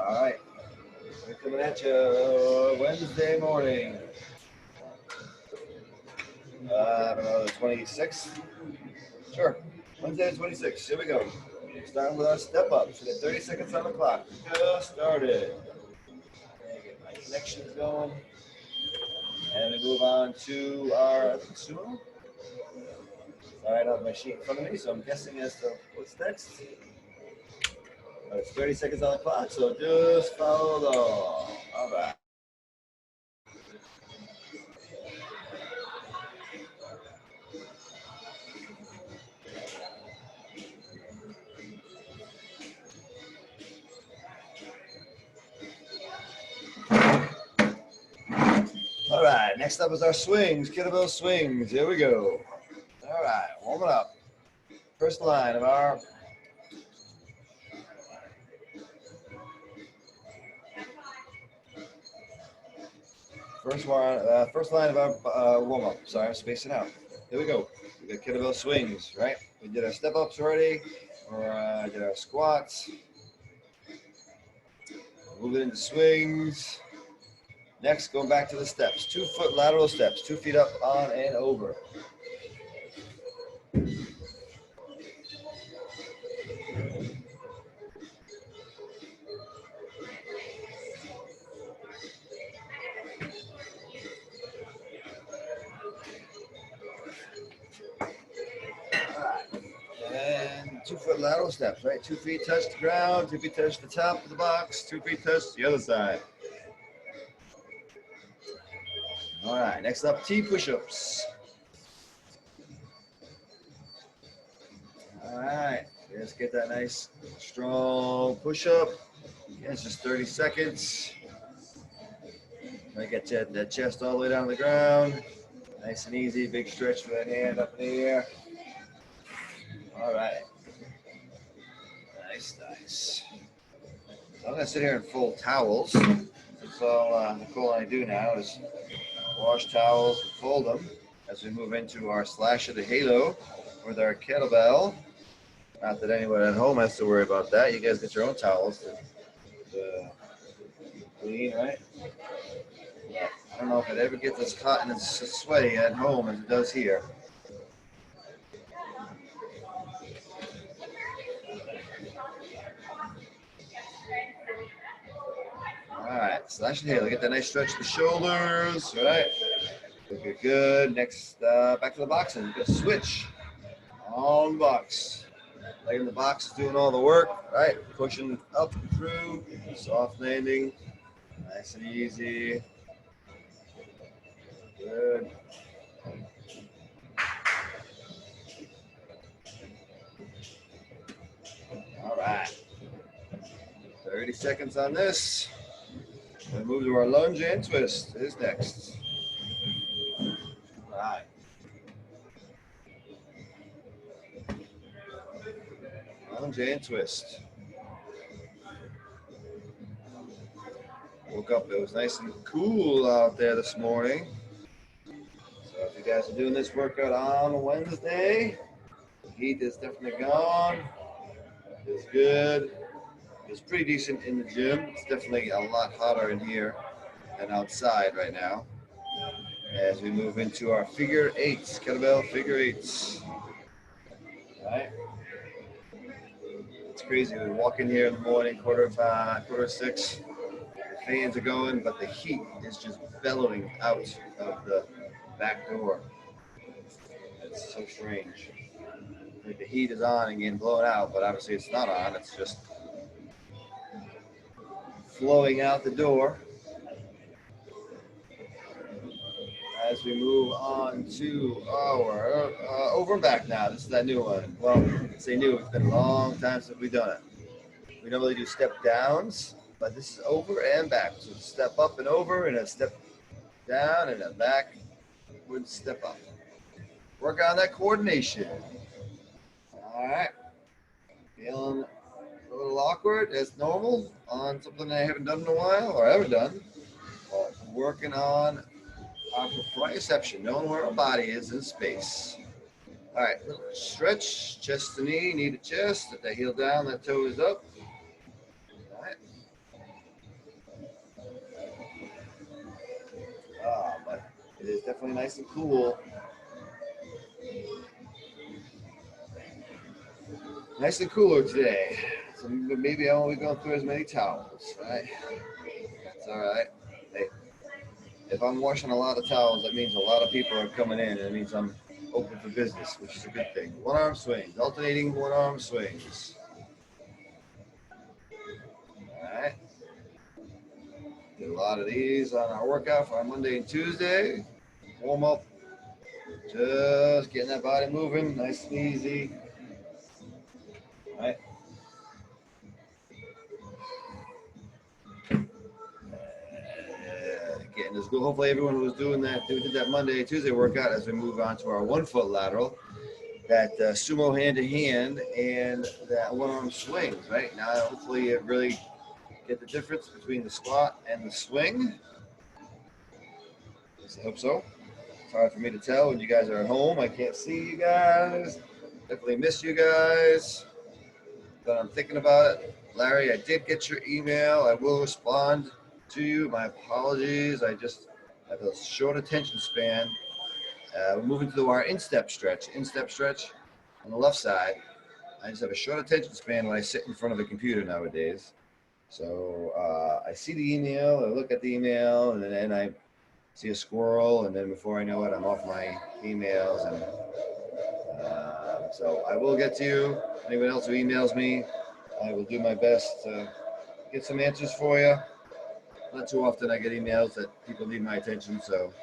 All right, we're coming at you Wednesday morning. I don't know, the 26th? Sure, Wednesday the 26th. Here we go. Starting with our step ups. We got 30 seconds on the clock. Just started. Get my connections going. And we move on to our sumo. All right, I have my sheet in front of me, so I'm guessing as to what's next. It's 30 seconds on the clock, so just follow along. All right. All right, next up is our swings, kettlebell swings. Here we go. All right, warming up. First line of our first line of our warm up. Sorry, I'm spacing out. Here we go. We got kettlebell swings, right? We did our step ups already, or did our squats. Moving into swings. Next, going back to the steps. 2 foot lateral steps, 2 feet up, on and over. And 2 foot lateral steps, right? 2 feet touch the ground, 2 feet touch the top of the box, 2 feet touch the other side. All right, next up, T push-ups. All right, let's get that nice, strong push-up. Again, it's just 30 seconds. Try to get that chest all the way down to the ground. Nice and easy, big stretch for that hand up in the air. All right. Nice. So I'm gonna sit here and fold towels. That's all Nicole and I do now is wash towels and fold them as we move into our slash of the halo with our kettlebell. Not that anyone at home has to worry about that. You guys get your own towels to clean, right? Yeah. I don't know if it ever gets as hot and as sweaty at home as it does here. All right, slash the halo. Get that nice stretch of the shoulders, right? Looking good. Next, back to the boxing. Good switch on the box. Leg in the box is doing all the work, right? Pushing up and through, soft landing, nice and easy. Good. All right. 30 seconds on this. We move to our lunge and twist. Is next. All right. Lunge and twist. Woke up, it was nice and cool out there this morning. So if you guys are doing this workout on Wednesday, the heat is definitely gone. It's good. It's pretty decent in the gym. It's definitely a lot hotter in here than outside right now. As we move into our figure eights, kettlebell figure eights. All right. It's crazy. We walk in here in the morning, quarter of 6. The fans are going, but the heat is just bellowing out of the back door. It's so strange. Like the heat is on and getting blown out, but obviously it's not on. It's just flowing out the door. As we move on to our over and back now. This is that new one. Well, I say new. It's been a long time since we've done it. We normally do step downs, but this is over and back. So step up and over, and a step down, and a back with step up. Work on that coordination. All right. Feeling a little awkward as normal on something I haven't done in a while or ever done. But working on our proprioception, knowing where our body is in space. All right, stretch, chest to knee to chest. Let that heel down, that toe is up. All right. It is definitely nice and cool. Nice and cooler today. So maybe I won't be going through as many towels, right? That's all right. Hey, if I'm washing a lot of towels, that means a lot of people are coming in. That means I'm open for business, which is a good thing. One arm swings, alternating one arm swings. All right. Did a lot of these on our workout for our Monday and Tuesday. Warm up. Just getting that body moving, nice and easy. All right. Getting this good. Hopefully, everyone who was doing that, who did that Monday and Tuesday workout, as we move on to our 1 foot lateral, that sumo hand to hand, and that one arm swings. Right now, hopefully, you really get the difference between the squat and the swing. I hope so. It's hard for me to tell when you guys are at home. I can't see you guys. Definitely miss you guys. But I'm thinking about it. Larry, I did get your email. I will respond to you. My apologies. I just have a short attention span. We're moving to our instep stretch. Instep stretch on the left side. I just have a short attention span when I sit in front of a computer nowadays. So I see the email, I look at the email, and then I see a squirrel, and then before I know it, I'm off my emails. And so I will get to you. Anyone else who emails me, I will do my best to get some answers for you. Not too often I get emails that people need my attention. So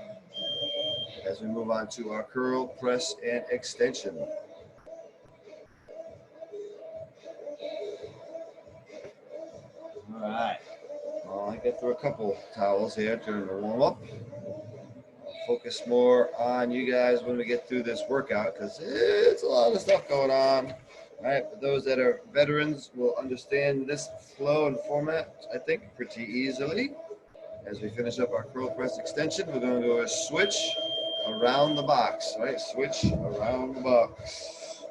as we move on to our curl, press, and extension. All right. Well, I get through a couple towels here during the warm up. I'll focus more on you guys when we get through this workout because it's a lot of stuff going on. All right, for those that are veterans will understand this flow and format, I think, pretty easily. As we finish up our curl press extension, we're going to go a switch around the box, right? Switch around the box.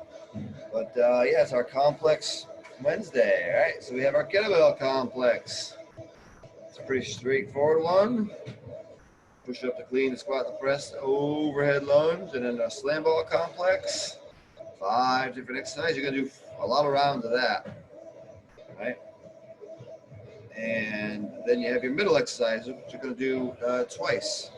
But yeah, it's our complex Wednesday, right? So we have our kettlebell complex. It's a pretty straightforward one. Push up to clean, the squat, the press, the overhead lunge, and then a slam ball complex. 5 different exercises. You're going to do a lot of rounds of that, right? And then you have your middle exercise, which you're going to do twice.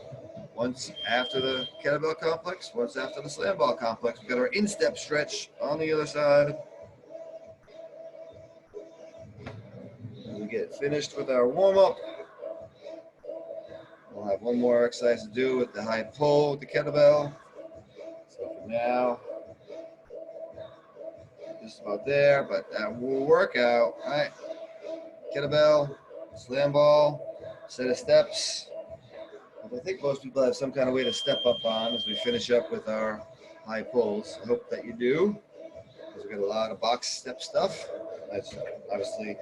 Once after the kettlebell complex, once after the slam ball complex. We've got our instep stretch on the other side. When we get finished with our warm-up, we'll have one more exercise to do with the high pull with the kettlebell. So for now, just about there, but that will work out, right? Kettlebell, slam ball, set of steps. I think most people have some kind of way to step up on as we finish up with our high pulls. I hope that you do, because we've got a lot of box step stuff. That's obviously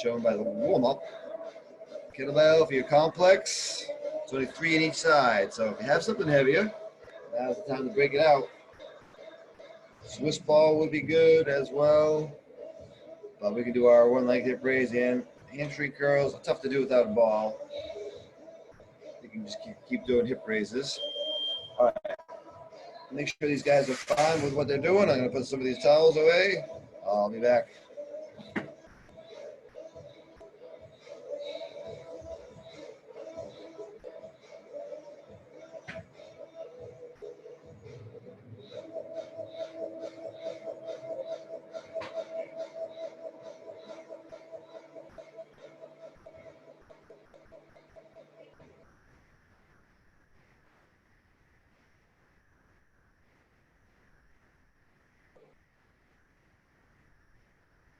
shown by the warm-up. Kettlebell for your complex. It's only 3 in each side, so if you have something heavier, now's the time to break it out. Swiss ball would be good as well. But we can do our one leg hip raise and hamstring curls. Tough to do without a ball. You can just keep doing hip raises. All right. Make sure these guys are fine with what they're doing. I'm going to put some of these towels away. I'll be back.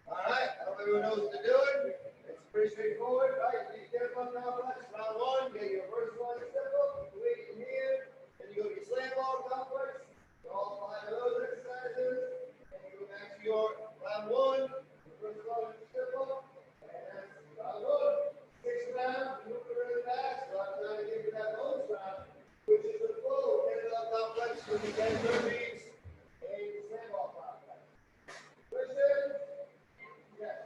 All right, I hope everyone knows what they're doing. It's pretty straightforward, right? You get one complex, round one, get your first one step up, you weight in here, then you go to your slam ball complex, do all 5 of those exercises, and you go back to your round one, your first one step up, and that's round one. 6 rounds, you move it really fast, so I'm trying to get to that bonus round, which is the full kettlebell complex with the 10 burpees and the slam ball complex. Question? Yes.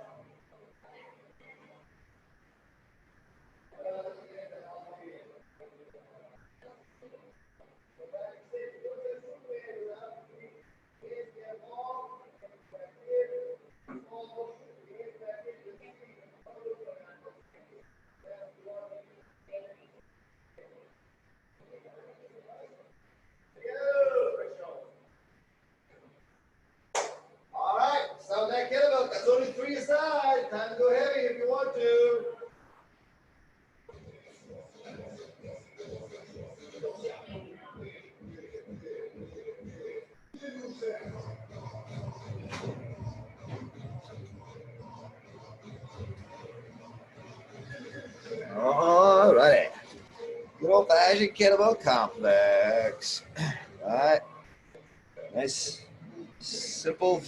All righty. Good old fashioned kettlebell complex. All right. Nice, simple,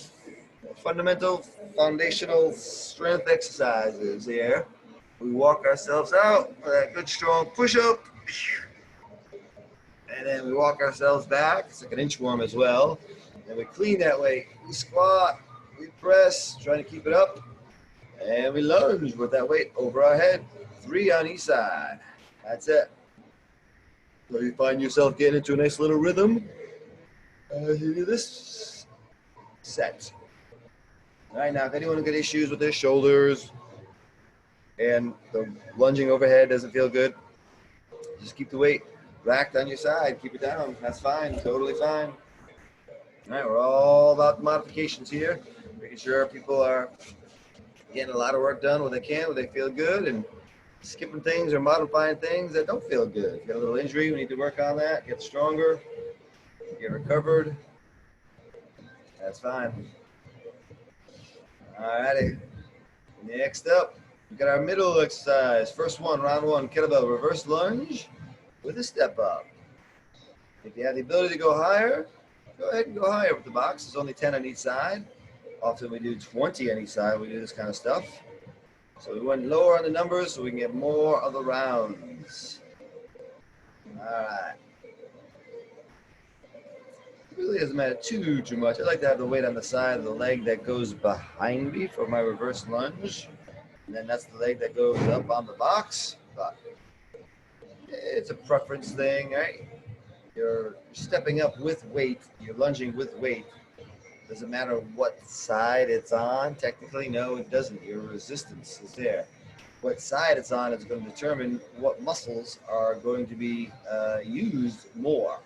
fundamental, foundational strength exercises here. We walk ourselves out with that good strong push up. And then we walk ourselves back. It's like an inchworm as well. And we clean that weight. We squat, we press, trying to keep it up. And we lunge with that weight over our head. 3 on each side. That's it. So you find yourself getting into a nice little rhythm as you do this set. All right, now if anyone got issues with their shoulders and the lunging overhead doesn't feel good, just keep the weight racked on your side. Keep it down. That's fine. Totally fine. All right, we're all about modifications here, making sure people are getting a lot of work done where they can, where they feel good, and skipping things or modifying things that don't feel good. If you got a little injury, we need to work on that, get stronger, get recovered. That's fine. All righty. Next up, we got our middle exercise. First one, round one, kettlebell reverse lunge with a step up. If you have the ability to go higher, go ahead and go higher with the box. There's only 10 on each side. Often we do 20 on each side. We do this kind of stuff. So we went lower on the numbers so we can get more of the rounds. All right. It really doesn't matter too much. I like to have the weight on the side of the leg that goes behind me for my reverse lunge. And then that's the leg that goes up on the box. But it's a preference thing, right? You're stepping up with weight. You're lunging with weight. Doesn't matter what side it's on. Technically, no, it doesn't. Your resistance is there. What side it's on is going to determine what muscles are going to be used more.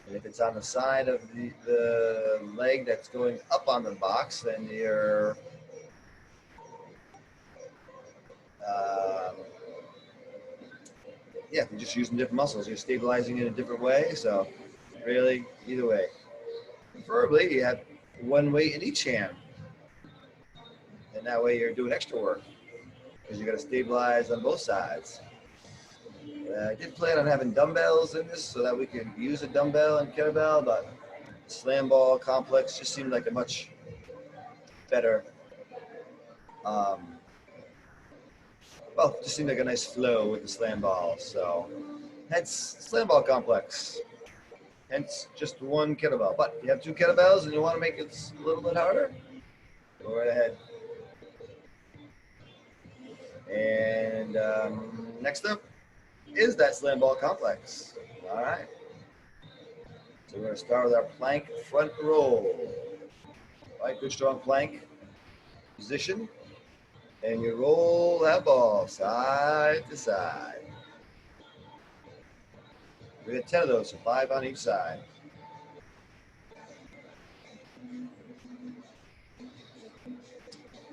And if it's on the side of the leg that's going up on the box, then you're you're just using different muscles. You're stabilizing in a different way. So really, either way. Preferably, you have one weight in each hand. And that way you're doing extra work because you got to stabilize on both sides. I did plan on having dumbbells in this so that we could use a dumbbell and kettlebell, but slam ball complex just seemed like a much better, just seemed like a nice flow with the slam ball. So hence slam ball complex. Hence just one kettlebell. But if you have 2 kettlebells and you want to make it a little bit harder, go right ahead. And next up is that slam ball complex. All right. So we're going to start with our plank front roll. All right, good strong plank position. And you roll that ball side to side. We got 10 of those, so 5 on each side.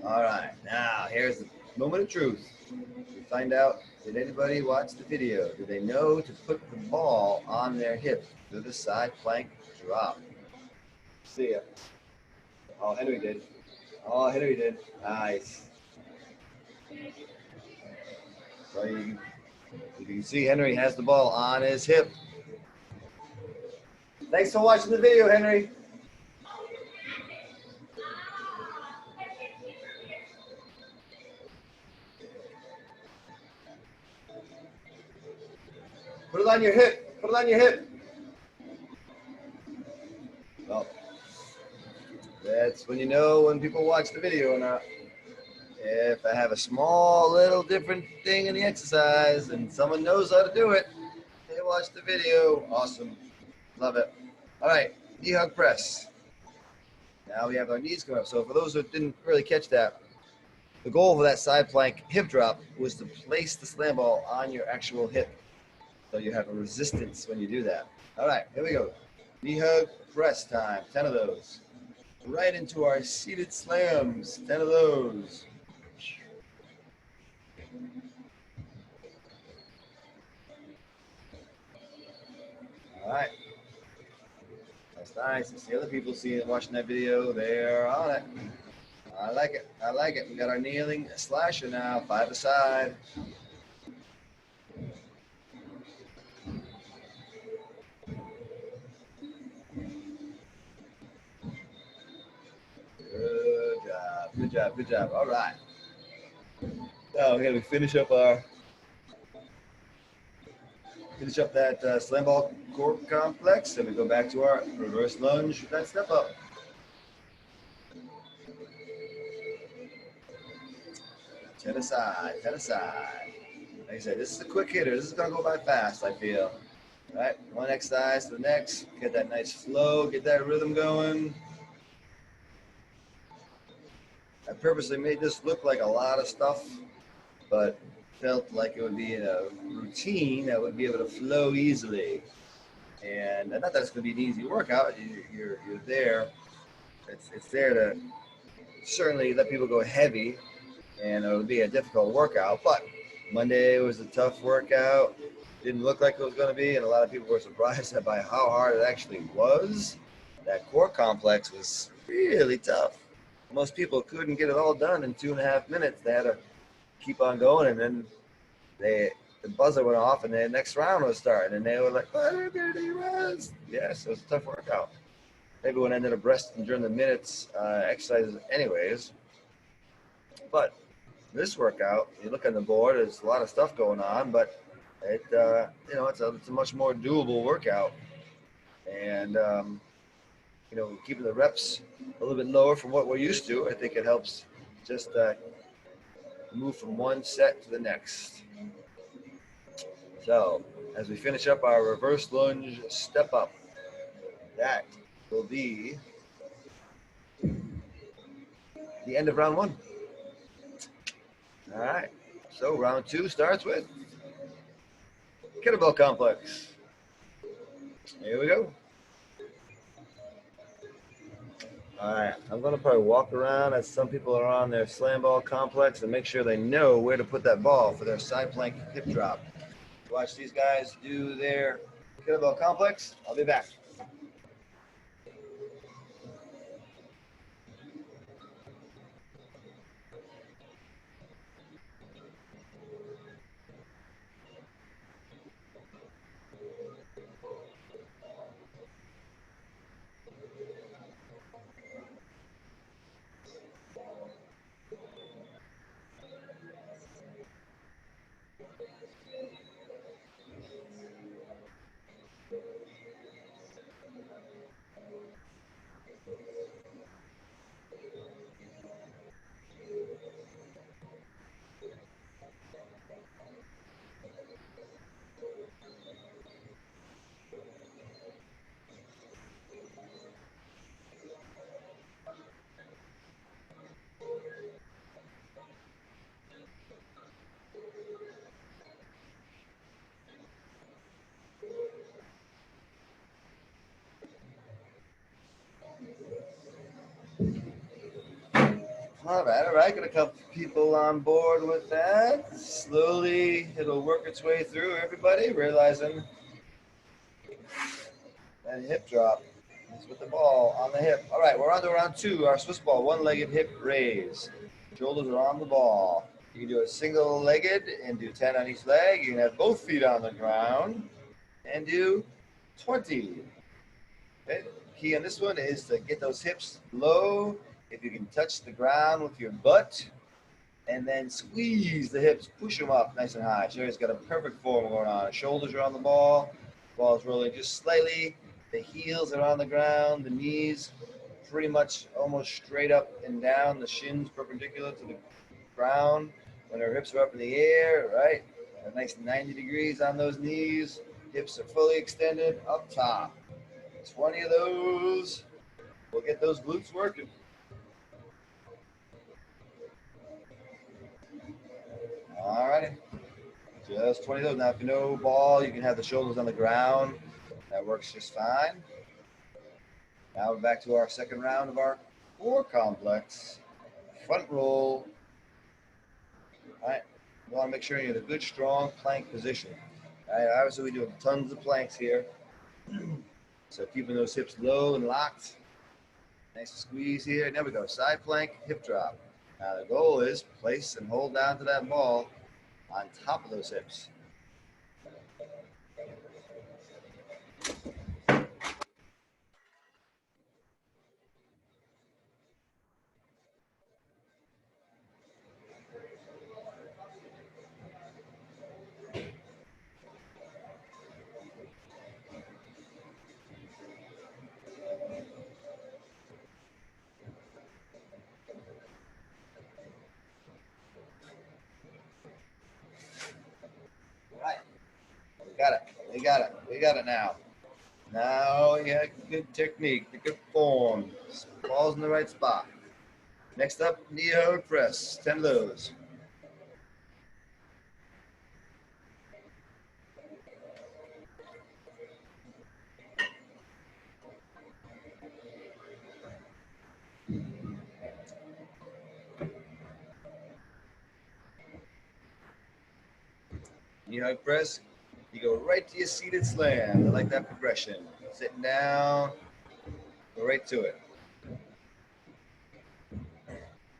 All right, now here's the moment of truth. We find out, did anybody watch the video? Do they know to put the ball on their hip? Do the side plank drop? See ya. Oh, Henry did. Oh, Henry did. Nice. So you can see Henry has the ball on his hip. Thanks for watching the video, Henry. Put it on your hip. Put it on your hip. Well, that's when you know when people watch the video or not. If I have a small little different thing in the exercise and someone knows how to do it, they watch the video. Awesome. Love it. All right, knee hug press. Now we have our knees coming up. So for those who didn't really catch that, the goal for that side plank hip drop was to place the slam ball on your actual hip. So you have a resistance when you do that. All right, here we go. Knee hug press time, 10 of those. Right into our seated slams, 10 of those. All right. That's nice. I see other people seeing it, watching that video. They're on it. I like it. I like it. We got our kneeling slasher now, 5 aside. Good job. Good job. All right. Now we're gonna finish up that slam ball core complex, and we go back to our reverse lunge with that step up. Ten aside, 10 aside. Like I said, this is a quick hitter. This is gonna go by fast, I feel. All right, one exercise to the next. Get that nice flow, get that rhythm going. I purposely made this look like a lot of stuff, but felt like it would be in a routine that would be able to flow easily. And not that it's going to be an easy workout. You're there. It's there to certainly let people go heavy, and it would be a difficult workout. But Monday was a tough workout. Didn't look like it was going to be, and a lot of people were surprised by how hard it actually was. That core complex was really tough. Most people couldn't get it all done in 2.5 minutes. They had to keep on going, and then the buzzer went off, and the next round was starting, and they were like, 5:30 rest. Yes, it was a tough workout. Everyone ended up resting during the minutes exercises anyways. But this workout, you look on the board, there's a lot of stuff going on, but it's a much more doable workout. And, keeping the reps a little bit lower from what we're used to, I think it helps just move from one set to the next. So as we finish up our reverse lunge step up, that will be the end of round one. All right, so round two starts with kettlebell complex. Here we go. All right, I'm gonna probably walk around as some people are on their slam ball complex and make sure they know where to put that ball for their side plank hip drop. Watch these guys do their kettlebell complex. I'll be back. All right. Got a couple people on board with that. Slowly, it'll work its way through everybody, realizing that hip drop is with the ball on the hip. All right, we're on to round two, our Swiss ball, one-legged hip raise. Shoulders are on the ball. You can do a single-legged and do 10 on each leg. You can have both feet on the ground and do 20. Okay. Key on this one is to get those hips low. If you can touch the ground with your butt, and then squeeze the hips, push them up nice and high. Sherry's got a perfect form going on. Shoulders are on the ball. Ball is rolling just slightly. The heels are on the ground. The knees pretty much almost straight up and down. The shins perpendicular to the ground. When our hips are up in the air, right? A nice 90 degrees on those knees. Hips are fully extended up top. 20 of those. We'll get those glutes working. All righty. Just 20 of those. Now, if you know ball, you can have the shoulders on the ground. That works just fine. Now we're back to our second round of our core complex. Front roll. All right. You want to make sure you're in a good, strong plank position. All right. Obviously, we do tons of planks here. So keeping those hips low and locked. Nice squeeze here. There we go. Side plank, hip drop. Now the goal is place and hold down to that ball on top of those hips. We got it. We got it now. Now you have good technique, the good form. Ball's in the right spot. Next up, knee hug press. 10 of those. Knee hug press. You go right to your seated slam. I like that progression. Sitting down, go right to it.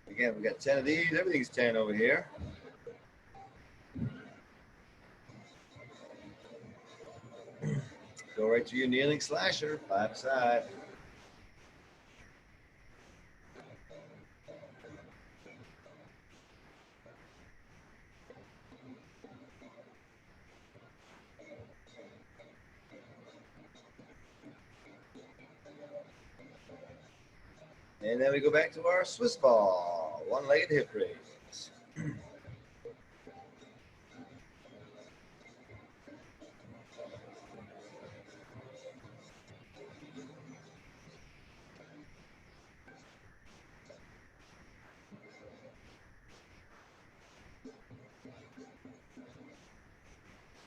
Again, we got 10 of these. Everything's 10 over here. Go right to your kneeling slasher, 5 side. And then we go back to our Swiss ball, one-legged hip raise.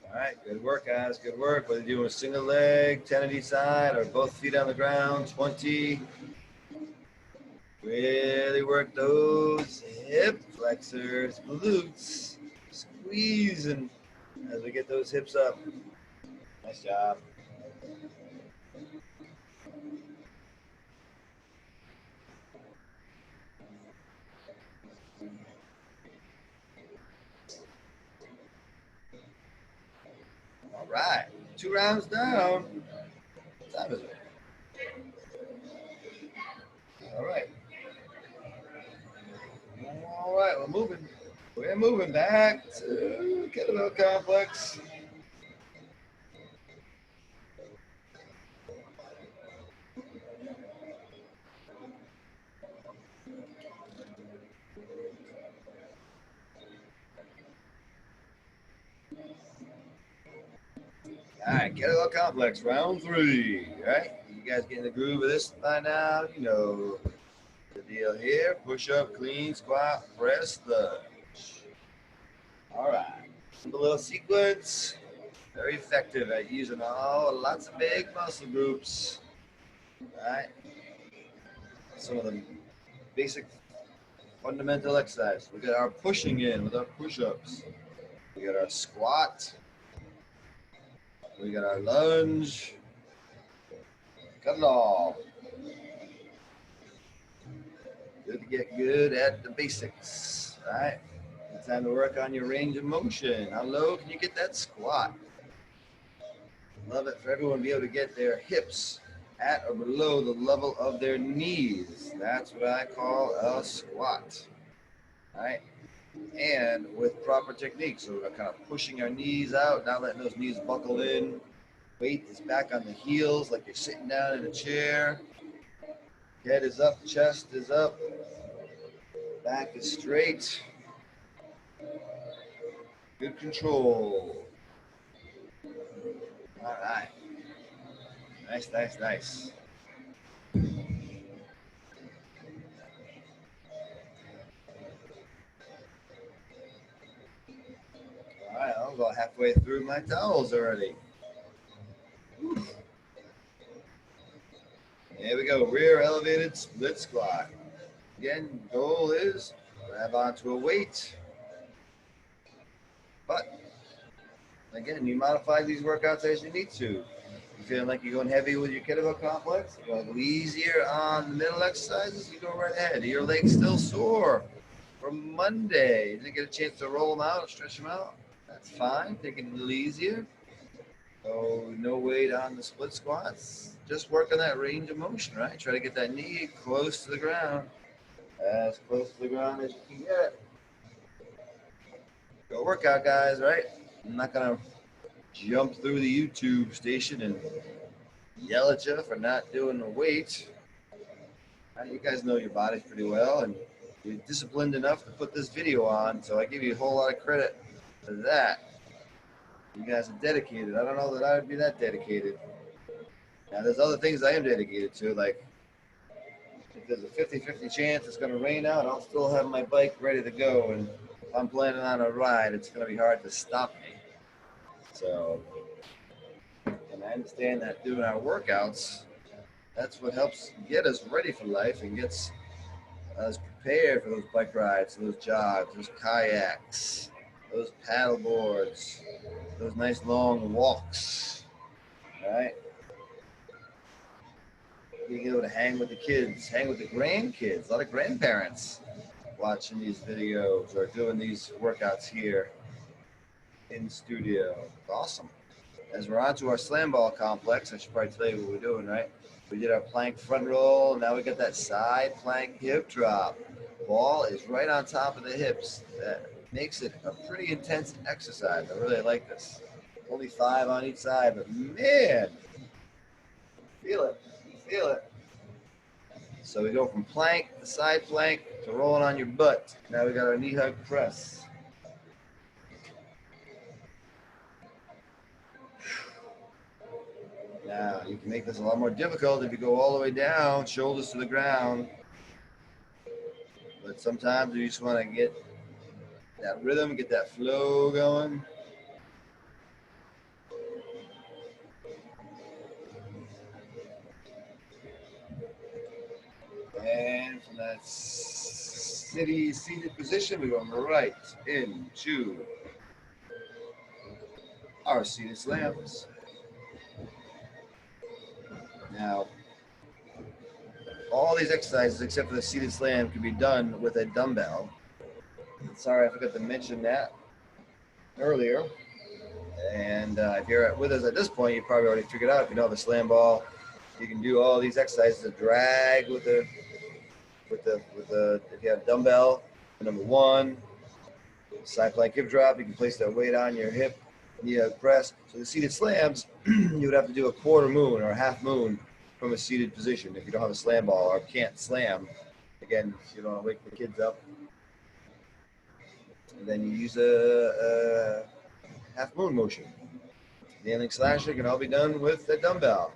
All right, good work, guys. Good work. Whether you're doing a single leg, 10 on each side, or both feet on the ground, 20. Really work those hip flexors, glutes, squeezing as we get those hips up. Nice job. All right, 2 rounds down. What time is it? All right. All right, we're moving. We're moving back to kettlebell complex. All right, kettlebell complex, round 3. All right, you guys get in the groove of this by now. You know the deal here. Push up, clean, squat, press, lunge. All right, simple little sequence. Very effective at using lots of big muscle groups. All right, some of the basic fundamental exercise. We got our pushing in with our push-ups. We got our squat. We got our lunge. Cut it all. Good to get good at the basics. All right. It's time to work on your range of motion. How low can you get that squat? Love it for everyone to be able to get their hips at or below the level of their knees. That's what I call a squat. All right. And with proper technique. So we're kind of pushing our knees out, not letting those knees buckle in. Weight is back on the heels like you're sitting down in a chair. Head is up, chest is up, back is straight. Good control. All right. Nice, nice, nice. All right, I'm about halfway through my towels already. Whew. Here we go, rear elevated split squat. Again, goal is grab onto a weight. But again, you modify these workouts as you need to. You feeling like you're going heavy with your kettlebell complex? You want to go easier on the middle exercises? You go right ahead. Are your legs still sore from Monday? You didn't get a chance to roll them out, stretch them out? That's fine. Take it a little easier. So no weight on the split squats. Just work on that range of motion, right? Try to get that knee close to the ground. As close to the ground as you can get. Go workout, guys, right? I'm not going to jump through the YouTube station and yell at you for not doing the weight. You guys know your bodies pretty well, and you're disciplined enough to put this video on, so I give you a whole lot of credit for that. You guys are dedicated. I don't know that I would be that dedicated. Now, there's other things I am dedicated to, like if there's a 50-50 chance it's going to rain out, I'll still have my bike ready to go. And if I'm planning on a ride, it's going to be hard to stop me. So, and I understand that doing our workouts, that's what helps get us ready for life and gets us prepared for those bike rides, those jogs, those kayaks, those paddle boards, those nice long walks, right? Being able to hang with the kids, hang with the grandkids, a lot of grandparents watching these videos or doing these workouts here in studio. Awesome. As we're on to our slam ball complex, I should probably tell you what we're doing, right? We did our plank front roll. Now we got that side plank hip drop. Ball is right on top of the hips. That makes it a pretty intense exercise. I really like this. Only 5 on each side, but man, feel it, feel it. So we go from plank to side plank to rolling on your butt. Now we got our knee hug press. Now you can make this a lot more difficult if you go all the way down, shoulders to the ground. But sometimes you just want to get that rhythm, get that flow going. And from that seated position, we go right into our seated slams. Now, all these exercises, except for the seated slam, can be done with a dumbbell. Sorry, I forgot to mention that earlier. And if you're with us at this point, you probably already figured out if you know the slam ball, you can do all these exercises to drag with the if you have a dumbbell, number 1, side plank hip drop, you can place that weight on your hip, knee hug press. So the seated slams, you would have to do a quarter moon or a half moon from a seated position if you don't have a slam ball or can't slam. Again, you don't want to wake the kids up. And then you use a half moon motion. Kneeling slasher can all be done with a dumbbell.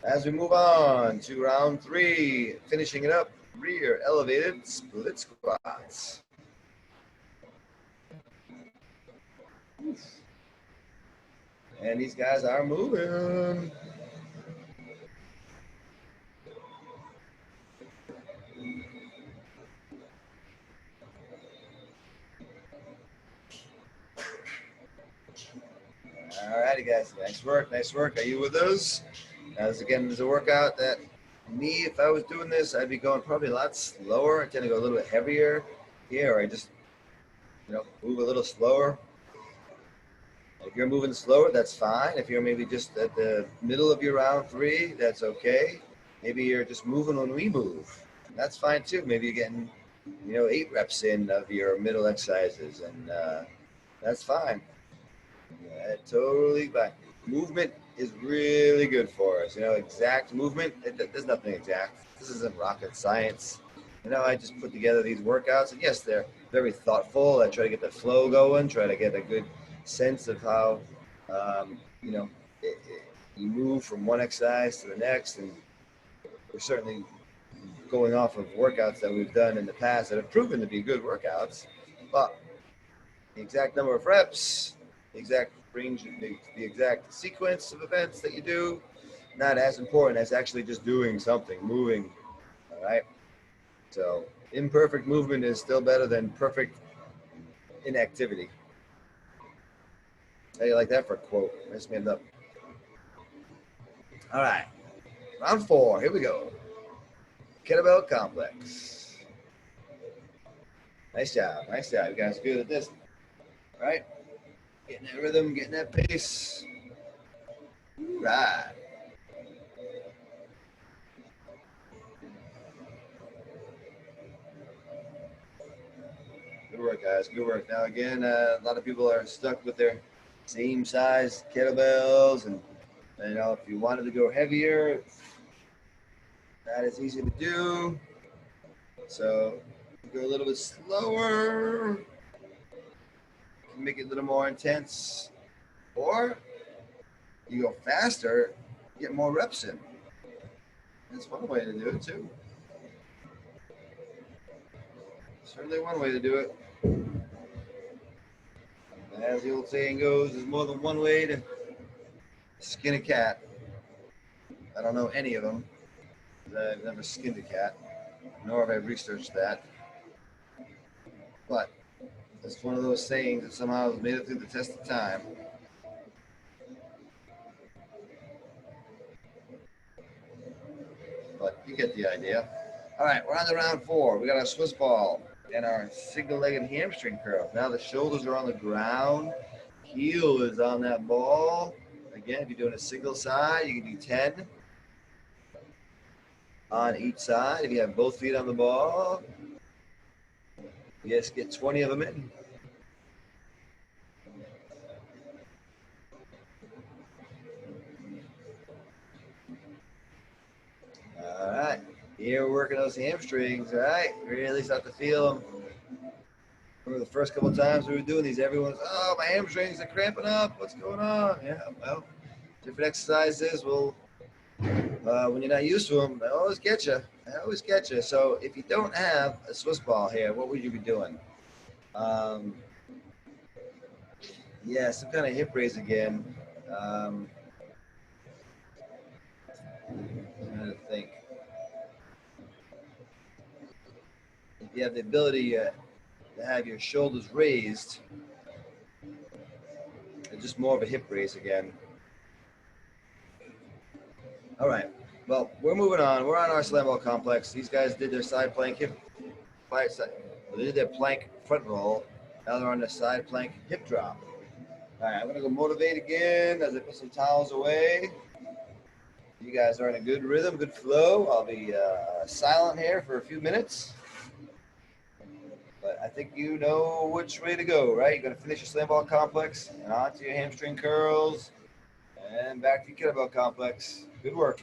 As we move on to round 3, finishing it up, rear elevated split squats. And these guys are moving. All righty, guys. Nice work. Nice work. Are you with us? As again, there's a workout that me, if I was doing this, I'd be going probably a lot slower. I tend to go a little bit heavier here, or I just, move a little slower. If you're moving slower, that's fine. If you're maybe just at the middle of your round 3, that's okay. Maybe you're just moving when we move. That's fine too. Maybe you're getting, 8 reps in of your middle exercises, and that's fine. Yeah, totally fine. Movement is really good for us. Exact movement, there's nothing exact. This isn't rocket science. I just put together these workouts, and yes, they're very thoughtful. I try to get the flow going, try to get a good sense of how, you move from one exercise to the next, and we're certainly going off of workouts that we've done in the past that have proven to be good workouts, but the exact number of reps, the exact range, the exact sequence of events that you do, not as important as actually just doing something, moving, all right? So imperfect movement is still better than perfect inactivity. How do you like that for a quote? I just made it up. All right, round 4, here we go. Kettlebell complex. Nice job, nice job. You guys are good at this, all right? Getting that rhythm, getting that pace. All right. Good work, guys. Good work. Now, again, a lot of people are stuck with their same size kettlebells, and if you wanted to go heavier, that is easy to do. So go a little bit slower. Make it a little more intense. Or you go faster, get more reps in. That's one way to do it too. Certainly one way to do it. As the old saying goes, there's more than one way to skin a cat. I don't know any of them. I've never skinned a cat, nor have I researched that. But it's one of those sayings that somehow has made it through the test of time. But you get the idea. All right, we're on to round 4. We got our Swiss ball and our single-legged hamstring curl. Now the shoulders are on the ground. Heel is on that ball. Again, if you're doing a single side, you can do 10 on each side. If you have both feet on the ball, yes, get 20 of them in. All right, here we're working those hamstrings. All right, really start to feel them. Remember the first couple of times we were doing these, everyone's, oh, my hamstrings are cramping up. What's going on? Yeah, well, different exercises will, when you're not used to them, they always get you. They always get you. So if you don't have a Swiss ball here, what would you be doing? Yeah, some kind of hip raise again. I'm trying to think. If you have the ability to have your shoulders raised, it's just more of a hip raise again. All right. Well, we're moving on. We're on our slam ball complex. These guys did their side plank hip. They did their plank front roll. Now they're on their side plank hip drop. All right, I'm gonna go motivate again as I put some towels away. You guys are in a good rhythm, good flow. I'll be silent here for a few minutes. But I think you know which way to go, right? You're gonna finish your slam ball complex and on to your hamstring curls and back to your kettlebell complex. Good work.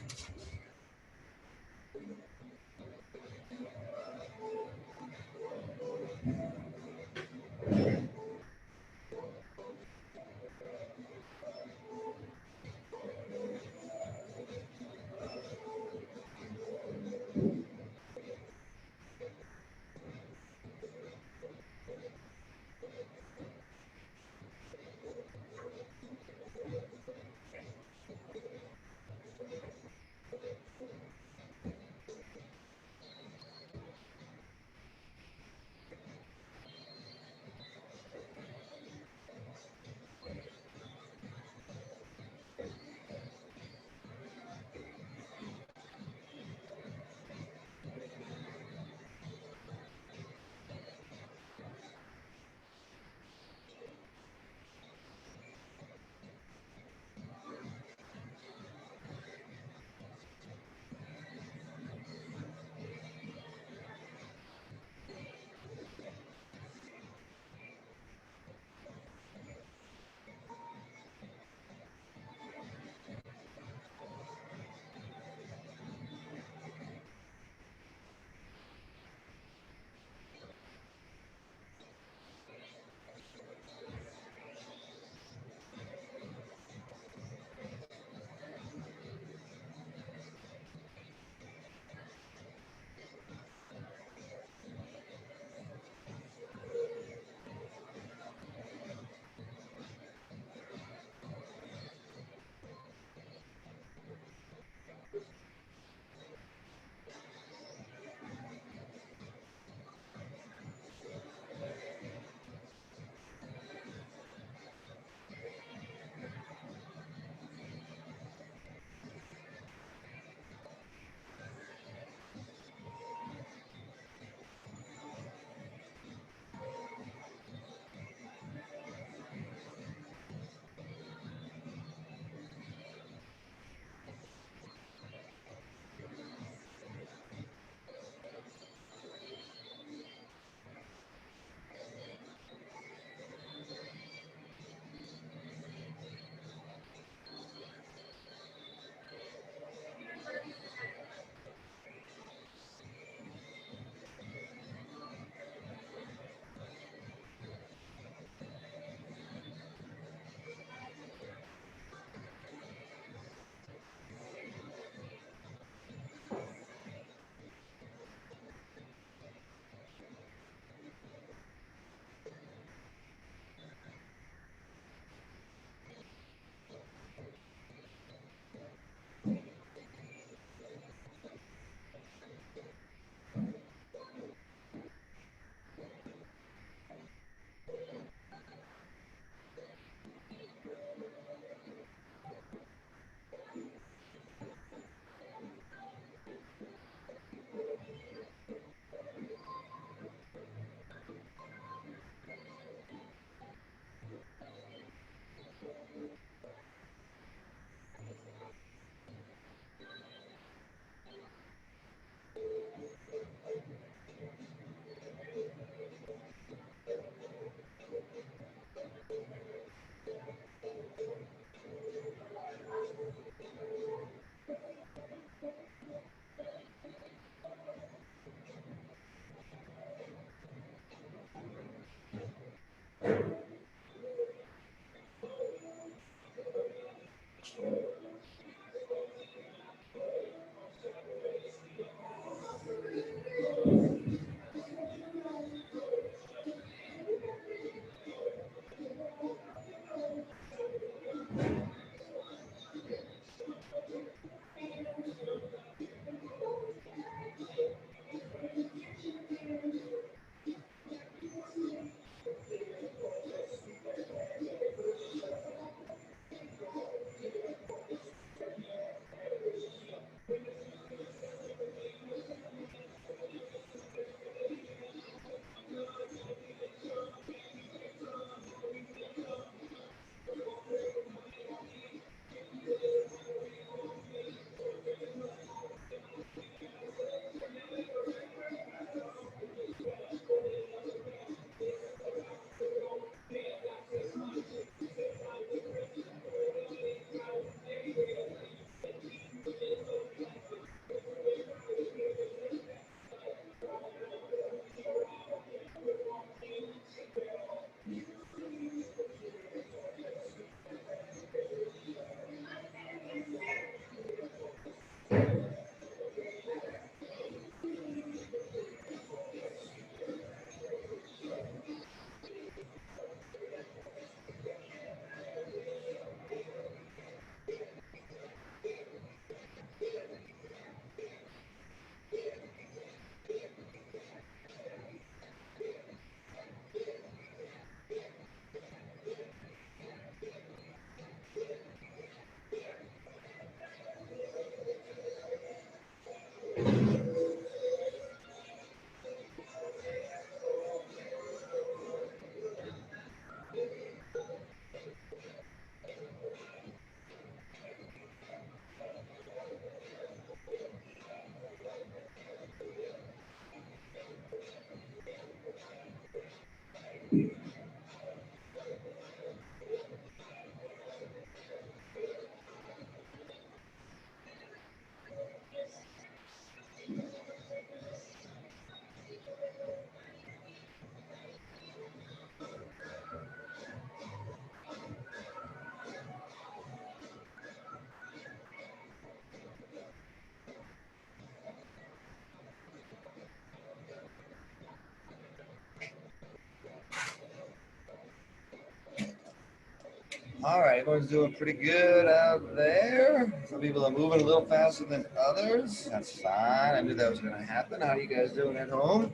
All right, everyone's doing pretty good out there. Some people are moving a little faster than others. That's fine. I knew that was going to happen. How are you guys doing at home?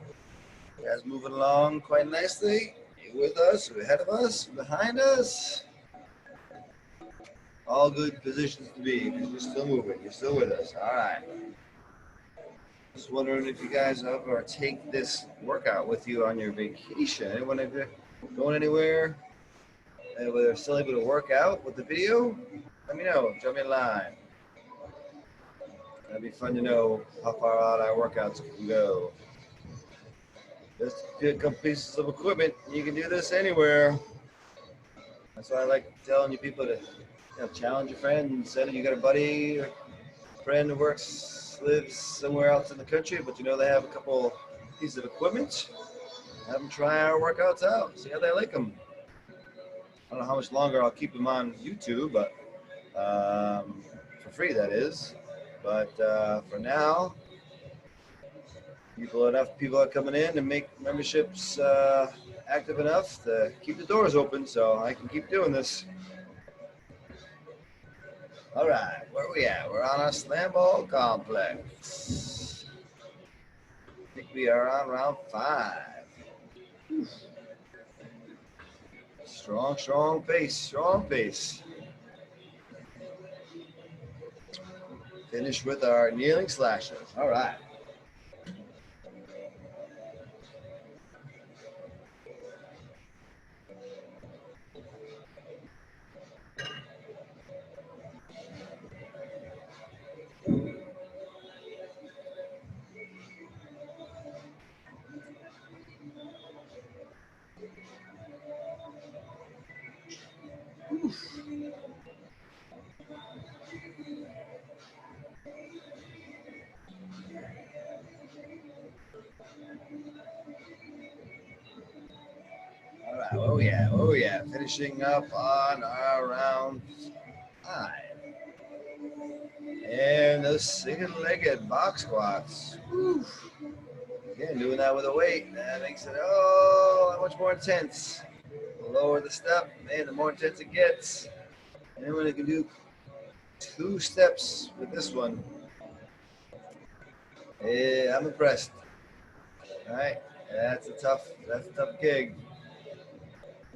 You guys moving along quite nicely? You with us? You ahead of us? Behind us? All good positions to be because you're still moving. You're still with us. All right. Just wondering if you guys ever take this workout with you on your vacation. Anyone ever going anywhere? And we're still able to work out with the video, let me know. Drop me a line. That'd be fun to know how far out our workouts can go. Just get a couple pieces of equipment. You can do this anywhere. That's why I like telling you people to challenge your friends. Say that you got a buddy or friend who lives somewhere else in the country, but they have a couple pieces of equipment. Have them try our workouts out. See how they like them. I don't know how much longer I'll keep them on YouTube, but for free, that is. But for now, enough people are coming in to make memberships active enough to keep the doors open, so I can keep doing this. All right, where are we at? We're on our slam ball complex. I think we are on round 5. Strong pace. Finish with our kneeling slashes. All right. Oh yeah, oh yeah. Finishing up on our round 5. And the single-legged box squats. Woo. Again, doing that with a weight, that makes it, oh, that much more intense. The lower the step, man, the more intense it gets. And when you can do 2 steps with this one, yeah, I'm impressed. All right, that's a tough gig,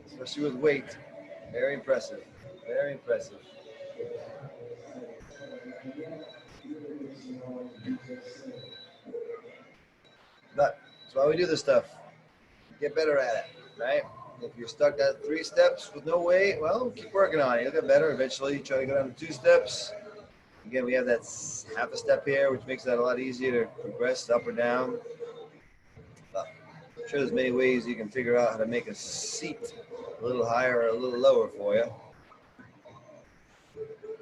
especially with weight. Very impressive, very impressive. But that's why we do this stuff. Get better at it, right? If you're stuck at 3 steps with no weight, well, keep working on it. You'll get better eventually. Try to go down to 2 steps. Again, we have that half a step here, which makes that a lot easier to progress up or down. But I'm sure there's many ways you can figure out how to make a seat a little higher or a little lower for you.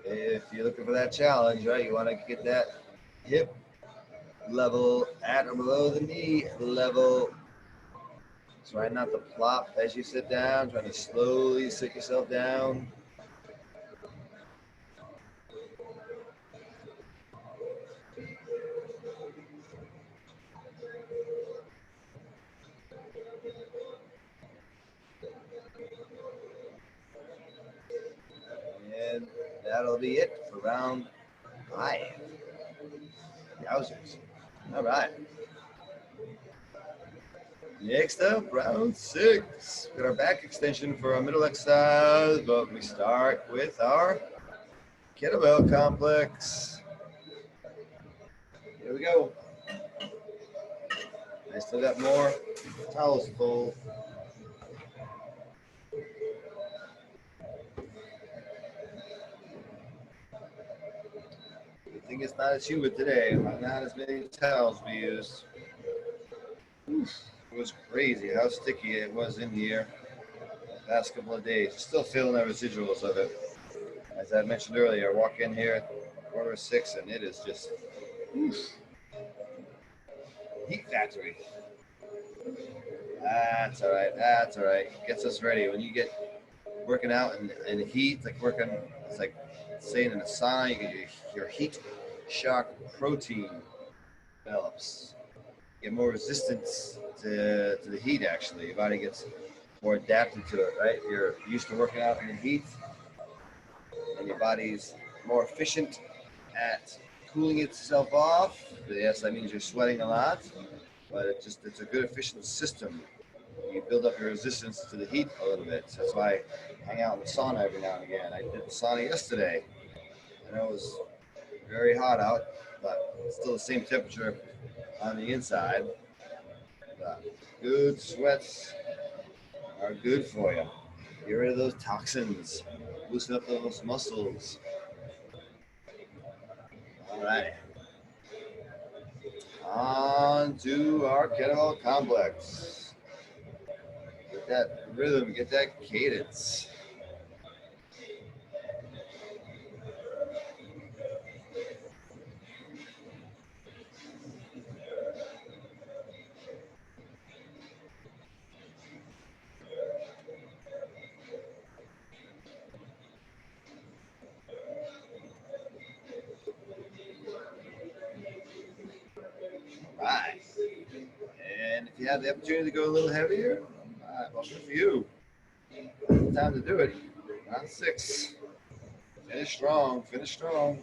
If you're looking for that challenge, right, you want to get that hip level at or below the knee level. Try not to plop as you sit down. Try to slowly sit yourself down. And that'll be it for round 5. Yowzers. All right. Next up, round 6. Got our back extension for our middle exercise, but we start with our kettlebell complex. Here we go. I still got more towels full. Good thing it's not as humid today. Not as many towels we used. Oof. It was crazy how sticky it was in here the past couple of days. Still feeling the residuals of it. As I mentioned earlier, I walk in here at 5:45 and it is just oof. Heat factory. That's all right. That's all right. Gets us ready. When you get working out in heat, like working, it's like saying in a sauna, you get your heat shock protein develops. You get more resistance to the heat, actually. Your body gets more adapted to it, right? You're used to working out in the heat, and your body's more efficient at cooling itself off. Yes, that means you're sweating a lot, but it's a good efficient system. You build up your resistance to the heat a little bit. So that's why I hang out in the sauna every now and again. I did the sauna yesterday, and it was very hot out, but still the same temperature on the inside. But good sweats are good for you. Get rid of those toxins, loosen up those muscles. All right. On to our kettlebell complex. Get that rhythm, get that cadence. Right. And if you have the opportunity to go a little heavier, well, good for you. Time to do it. Round 6. Finish strong. Finish strong.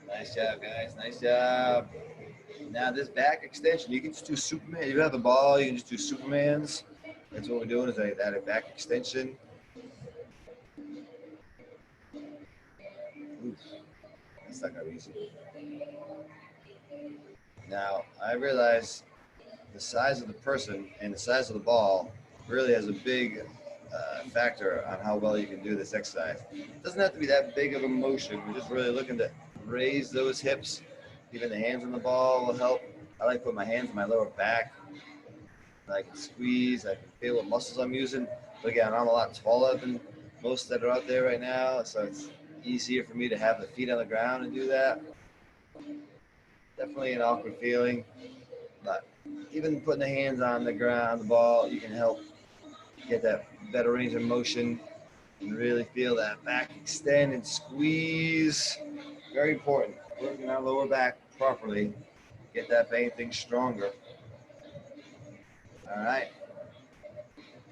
Nice job, guys. Nice job. Now this back extension, you can just do Superman. If you have the ball, you can just do Supermans. That's what we're doing is that a back extension. Oof. That's not gonna be easy. Now I realize the size of the person and the size of the ball really has a big factor on how well you can do this exercise. It doesn't have to be that big of a motion. We're just really looking to raise those hips. Even the hands on the ball will help. I like to put my hands on my lower back. I can squeeze. I can feel what muscles I'm using. But again, I'm a lot taller than most that are out there right now, so it's easier for me to have the feet on the ground and do that. Definitely an awkward feeling, but even putting the hands on the ground, the ball, you can help get that better range of motion and really feel that back extend and squeeze. Very important. Working our lower back properly, get that main thing stronger. All right.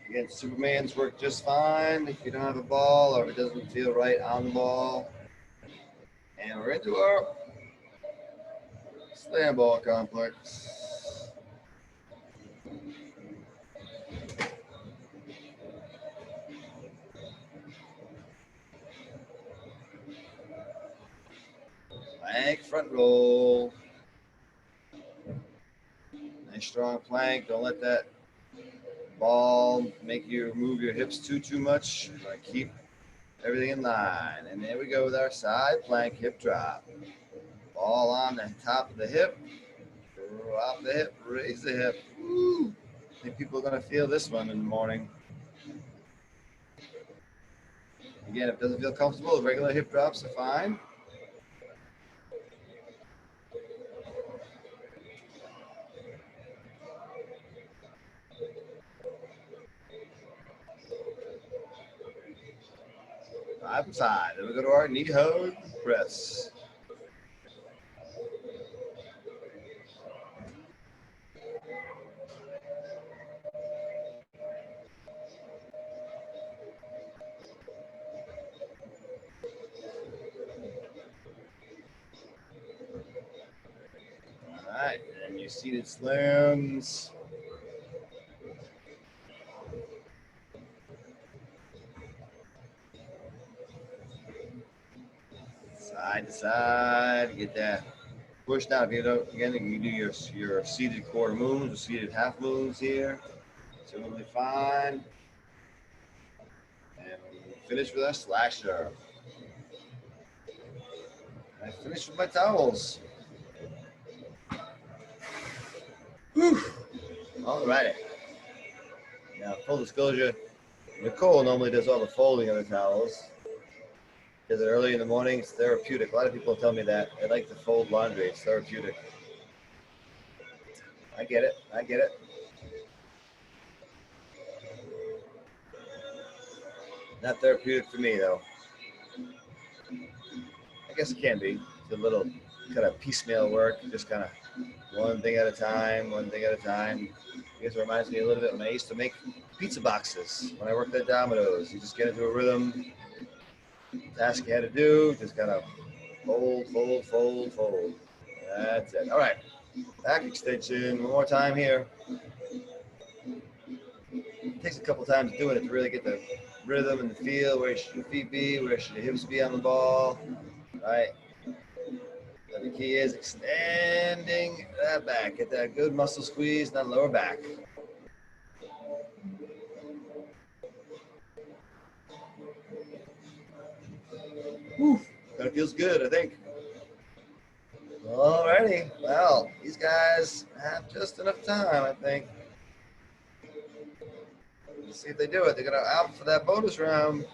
Again, Superman's work just fine if you don't have a ball or if it doesn't feel right on the ball. And we're into our slam ball complex. Plank front roll. Nice strong plank. Don't let that ball make you move your hips too much. Keep everything in line. And there we go with our side plank hip drop. Ball on the top of the hip. Drop the hip, raise the hip. Woo. I think people are going to feel this one in the morning. Again, if it doesn't feel comfortable, regular hip drops are fine. Five side. Then we go to our knee hug press. All right, and your seated slams. Side to side, get that push down. If you don't, again, you can do your seated quarter moons or seated half moons here. Totally fine. And we finish with our slasher. I finished with my towels. Whew. All righty. Now, full disclosure, Nicole normally does all the folding of the towels. Does it early in the morning. It's therapeutic. A lot of people tell me that. They like to fold laundry. It's therapeutic. I get it. I get it. Not therapeutic for me, though. I guess it can be. It's a little kind of piecemeal work. Just kind of one thing at a time, one thing at a time. I guess it reminds me a little bit when I used to make pizza boxes. When I worked at Domino's, you just get into a rhythm. Task you had to do, just kind of fold, fold, fold, fold. That's it. All right. Back extension. One more time here. It takes a couple times doing it to really get the rhythm and the feel. Where should your feet be? Where should your hips be on the ball? All right. So the key is extending that back. Get that good muscle squeeze, that lower back. Whew. That feels good, I think. Alrighty. Well, these guys have just enough time, I think. Let's see if they do it. They're going to opt for that bonus round.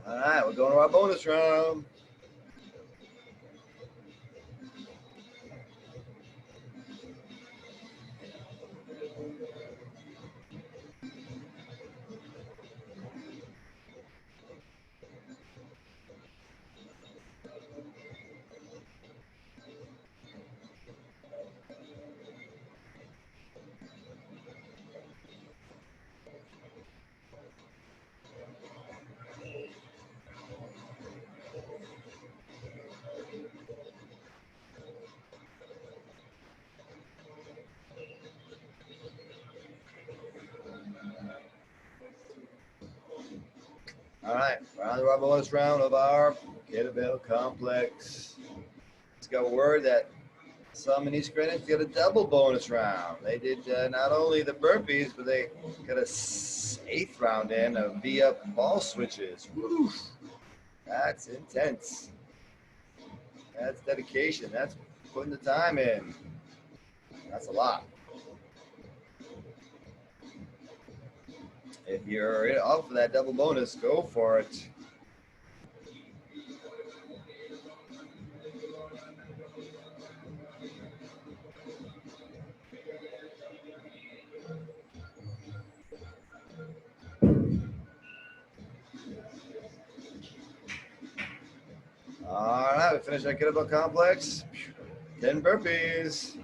All right, we're going to our bonus round. All right, round to our bonus round of our kettlebell complex. It's got a word that some in East Greenwich get a double bonus round. They did not only the burpees, but they got a eighth round in of V-up ball switches. Woo, that's intense. That's dedication. That's putting the time in. That's a lot. If you're up for that double bonus, go for it. All right, we finished our kettlebell complex. 10 burpees.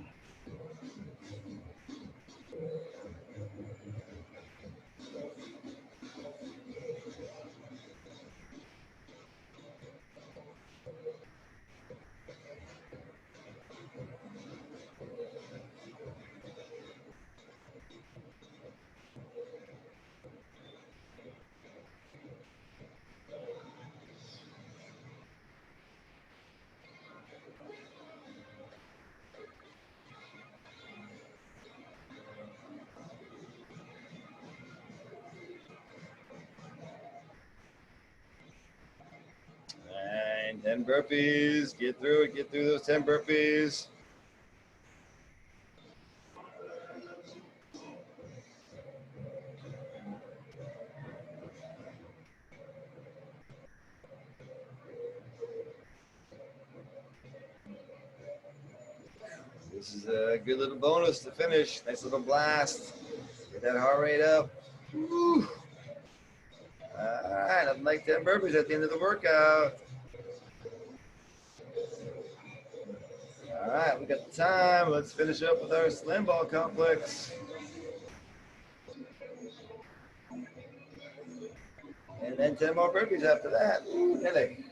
And 10 burpees. Get through it. Get through those 10 burpees. This is a good little bonus to finish. Nice little blast. Get that heart rate up. Woo. All right, nothing like 10 burpees at the end of the workout. All right, we got the time. Let's finish up with our slam ball complex. And then 10 more burpees after that. Ooh, headache.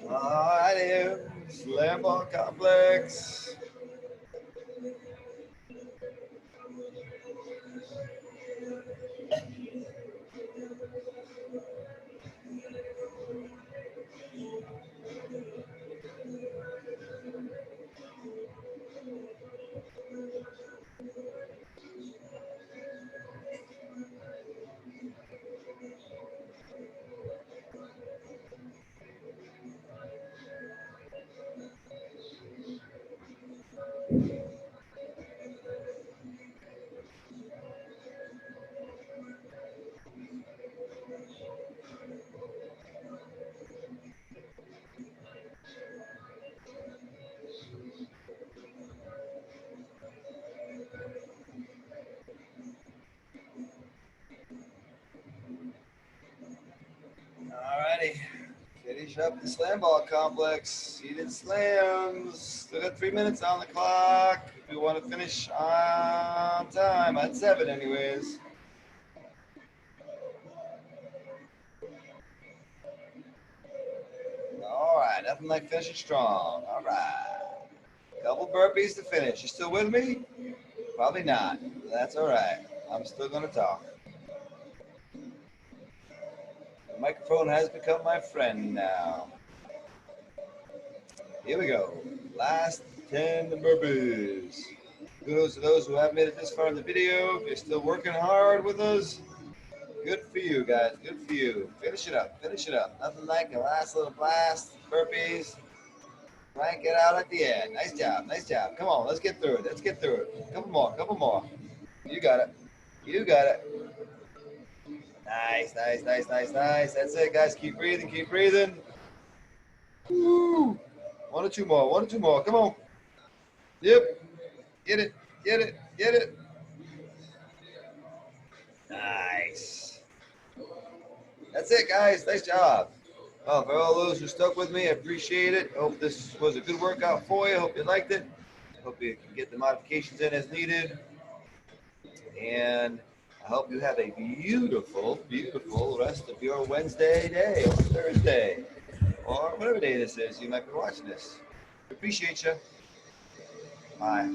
All righty, slam ball complex. Alrighty, finish up the slam ball complex. Seated slams. Still got 3 minutes on the clock. If we want to finish on time, at 7 anyways. Alright, nothing like finishing strong. Alright. Couple burpees to finish. You still with me? Probably not. That's alright. I'm still going to talk. The microphone has become my friend now. Here we go. Last 10 burpees. Kudos to those who have made it this far in the video. If you're still working hard with us, good for you guys. Good for you. Finish it up. Finish it up. Nothing like a last little blast. Burpees. Crank it out at the end. Nice job. Nice job. Come on. Let's get through it. Let's get through it. Couple more. Couple more. You got it. You got it. Nice, nice, nice, nice, nice. That's it, guys. Keep breathing. Keep breathing. Woo. One or two more. One or two more. Come on. Yep. Get it. Get it. Get it. Nice. That's it, guys. Nice job. Well, for all those who stuck with me, I appreciate it. Hope this was a good workout for you. Hope you liked it. Hope you can get the modifications in as needed. And I hope you have a beautiful, beautiful rest of your Wednesday day or Thursday or whatever day this is you might be watching this. Appreciate you. Bye.